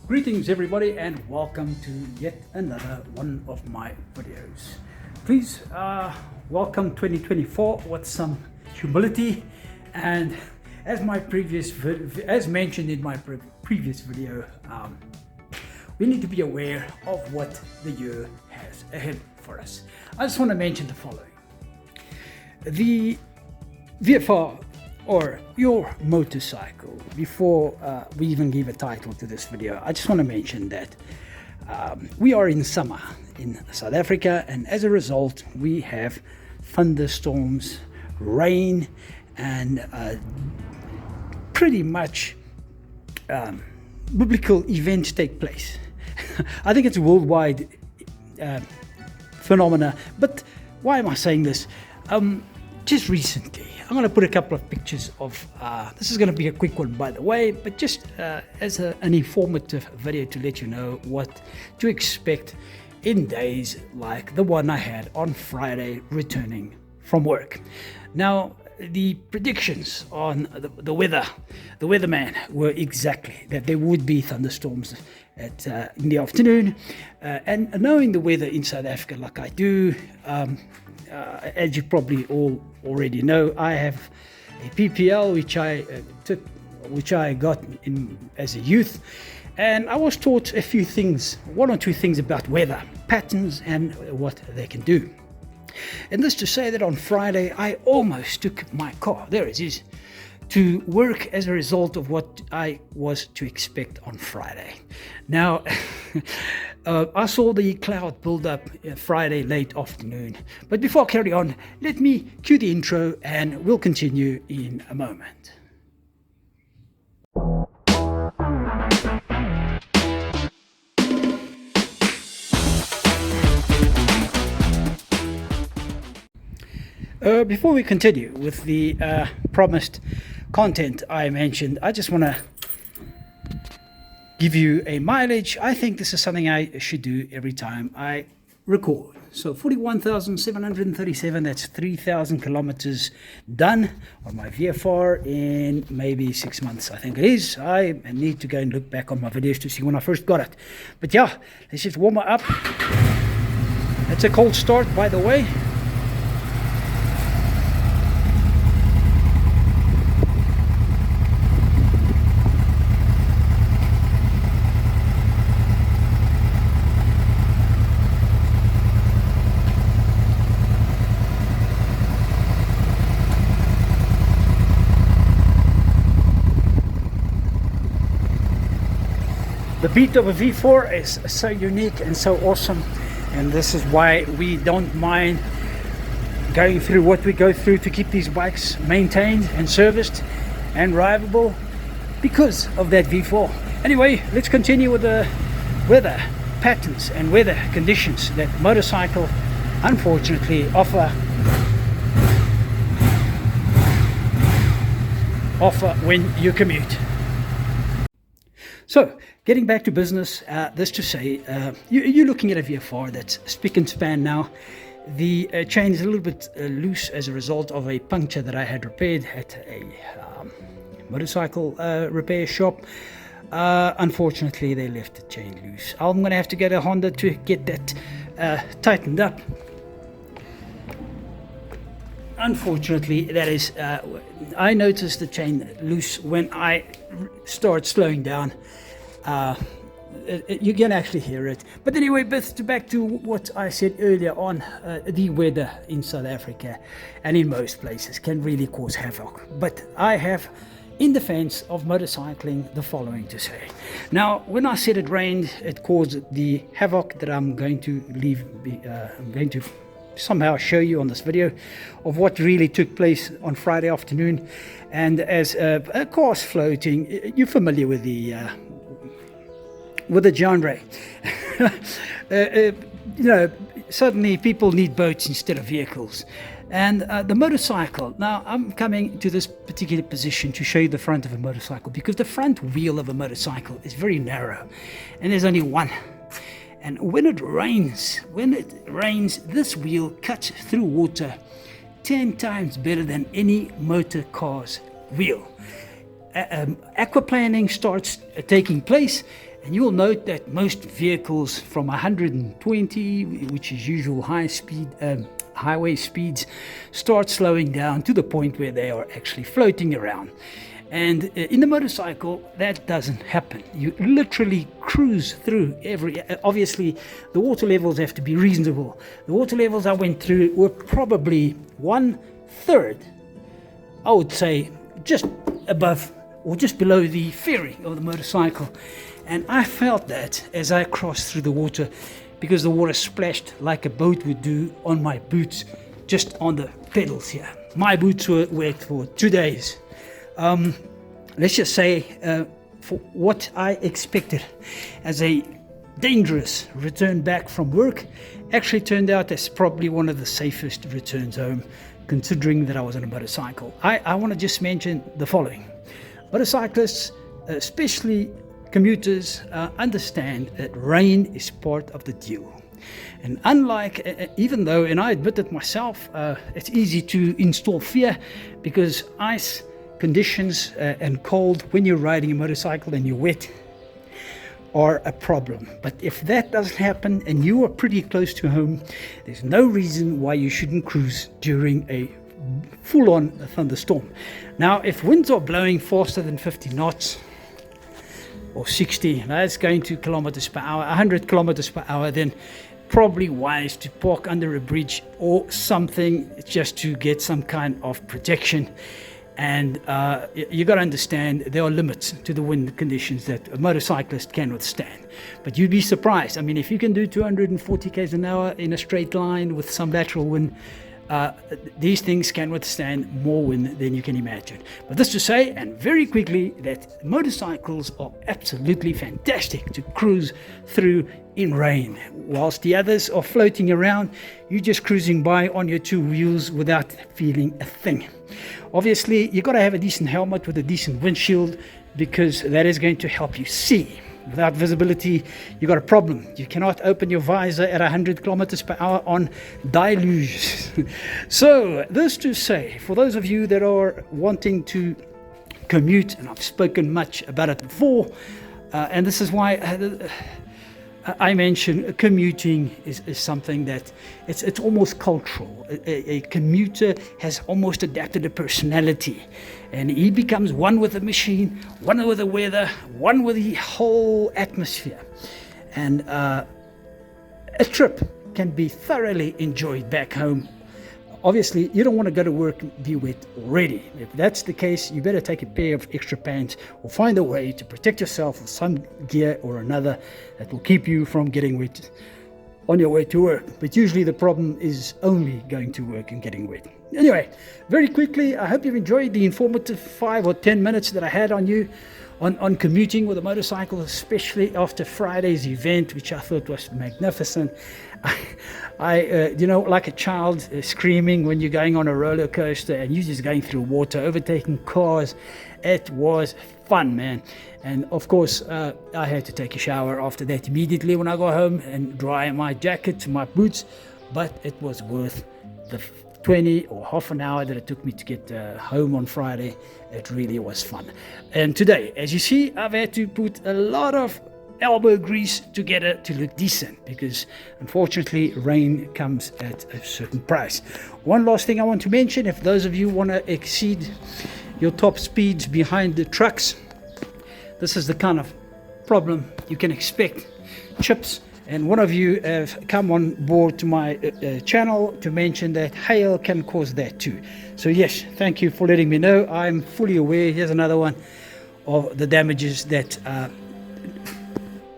Greetings everybody and welcome to yet another one of my videos. Please welcome 2024 with some humility, and as mentioned in my previous video, we need to be aware of what the year has ahead for us. I just want to mention the following. The VFR, or your motorcycle, before we even give a title to this video, I just want to mention that we are in summer in South Africa, and as a result we have thunderstorms, rain, and pretty much biblical events take place. I think it's a worldwide phenomena. But why am I saying this? Just recently, I'm going to put a couple of pictures of, this is going to be a quick one by the way, but just as an informative video to let you know what to expect in days like the one I had on Friday returning from work. Now, the predictions on the weatherman were exactly that there would be thunderstorms in the afternoon, and knowing the weather in South Africa like I do, as you probably all already know, I have a PPL which I got in as a youth, and I was taught a few things, one or two things about weather patterns and what they can do. And this to say that on Friday I almost took my car, there it is, to work as a result of what I was to expect on Friday. Now, I saw the cloud build up Friday late afternoon. But before I carry on, let me cue the intro and we'll continue in a moment. Before we continue with the promised content I mentioned, I just want to give you a mileage. I think this is something I should do every time I record. So 41,737, that's 3,000 kilometers done on my VFR in maybe 6 months, I think it is. I need to go and look back on my videos to see when I first got it. But yeah, let's just warm it up. That's a cold start, by the way. The beat of a V4 is so unique and so awesome, and this is why we don't mind going through what we go through to keep these bikes maintained and serviced and rideable because of that V4. Anyway, let's continue with the weather patterns and weather conditions that motorcycle unfortunately offer when you commute. So, getting back to business, this to say, you're looking at a VFR that's spick and span now. The chain is a little bit loose as a result of a puncture that I had repaired at a motorcycle repair shop. Unfortunately, they left the chain loose. I'm going to have to get a Honda to get that tightened up. Unfortunately, that is, I noticed the chain loose when I start slowing down. You can actually hear it. But anyway, back to what I said earlier on, the weather in South Africa and in most places can really cause havoc. But I have, in defense of motorcycling, the following to say. Now, when I said it rained, it caused the havoc that I'm going to somehow show you on this video of what really took place on Friday afternoon. And as a car's floating, you're familiar with the genre. Suddenly people need boats instead of vehicles. And the motorcycle, now I'm coming to this particular position to show you the front of a motorcycle, because the front wheel of a motorcycle is very narrow and there's only one. And when it rains, this wheel cuts through water 10 times better than any motor car's wheel. Aquaplaning starts taking place, And you'll note that most vehicles from 120, which is usual highway speeds, start slowing down to the point where they are actually floating around. And in the motorcycle, that doesn't happen. You literally cruise through obviously the water levels have to be reasonable. The water levels I went through were probably 1/3, I would say, just above or just below the fairing of the motorcycle. And I felt that as I crossed through the water, because the water splashed like a boat would do on my boots, just on the pedals here. My boots were wet for 2 days. Let's just say for what I expected as a dangerous return back from work, actually turned out as probably one of the safest returns home, considering that I was on a motorcycle. I want to just mention the following. Motorcyclists, especially commuters, understand that rain is part of the deal. And unlike, even though, and I admit it myself, it's easy to install fear because ice conditions and cold when you're riding a motorcycle and you're wet are a problem. But if that doesn't happen and you are pretty close to home, there's no reason why you shouldn't cruise during a full-on thunderstorm. Now, if winds are blowing faster than 50 knots or 60, that's going to kilometers per hour, 100 kilometers per hour, then probably wise to park under a bridge or something just to get some kind of protection. And you got to understand there are limits to the wind conditions that a motorcyclist can withstand. But you'd be surprised. I mean, if you can do 240 k's an hour in a straight line with some lateral wind, these things can withstand more wind than you can imagine. But this to say, and very quickly, that motorcycles are absolutely fantastic to cruise through in rain. Whilst the others are floating around, you're just cruising by on your two wheels without feeling a thing. Obviously, you've got to have a decent helmet with a decent windshield because that is going to help you see. Without visibility, you've got a problem. You cannot open your visor at 100 kilometers per hour on deluge. So, this to say, for those of you that are wanting to commute, and I've spoken much about it before, and this is why I mentioned commuting is something that it's almost cultural. A commuter has almost adapted a personality, and he becomes one with the machine, one with the weather, one with the whole atmosphere. And a trip can be thoroughly enjoyed back home. Obviously, you don't want to go to work and be wet already. If that's the case, you better take a pair of extra pants or find a way to protect yourself with some gear or another that will keep you from getting wet on your way to work. But usually the problem is only going to work and getting wet. Anyway, very quickly, I hope you've enjoyed the informative 5 or 10 minutes that I had on you on commuting with a motorcycle, especially after Friday's event, which I thought was magnificent. I like a child screaming when you're going on a roller coaster and you're just going through water, overtaking cars. It was fun, man. And of course, I had to take a shower after that immediately when I got home and dry my jacket, my boots, but it was worth the 20 or half an hour that it took me to get home on Friday. It really was fun. And today, as you see, I've had to put a lot of elbow grease together to look decent because unfortunately rain comes at a certain price. One last thing I want to mention, if those of you want to exceed your top speeds behind the trucks, this is the kind of problem you can expect. Chips. And one of you have come on board to my channel to mention that hail can cause that too. So yes, thank you for letting me know. I'm fully aware. Here's another one of the damages that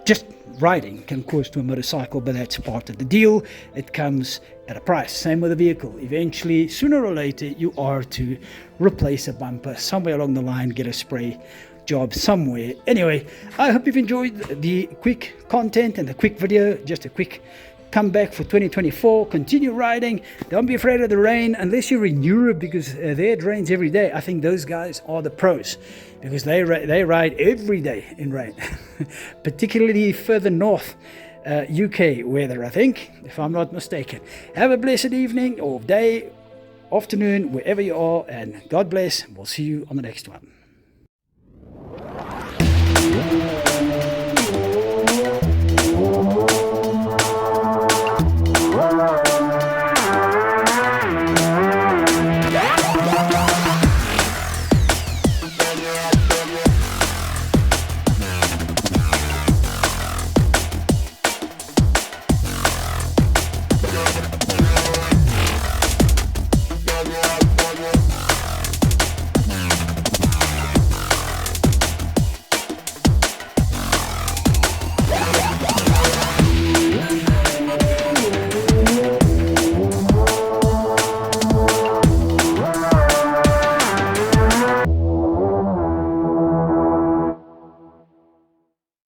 just riding can cause to a motorcycle, but that's part of the deal. It comes at a price. Same with a vehicle. Eventually, sooner or later, you are to replace a bumper somewhere along the line, get a spray job somewhere. Anyway, I hope you've enjoyed the quick content and the quick video. Just a quick comeback for 2024. Continue riding. Don't be afraid of the rain unless you're in Europe, because there it rains every day. I think those guys are the pros because they ride every day in rain. Particularly further north, UK weather, I think, if I'm not mistaken. Have a blessed evening or day, afternoon, wherever you are, and God bless. We'll see you on the next one.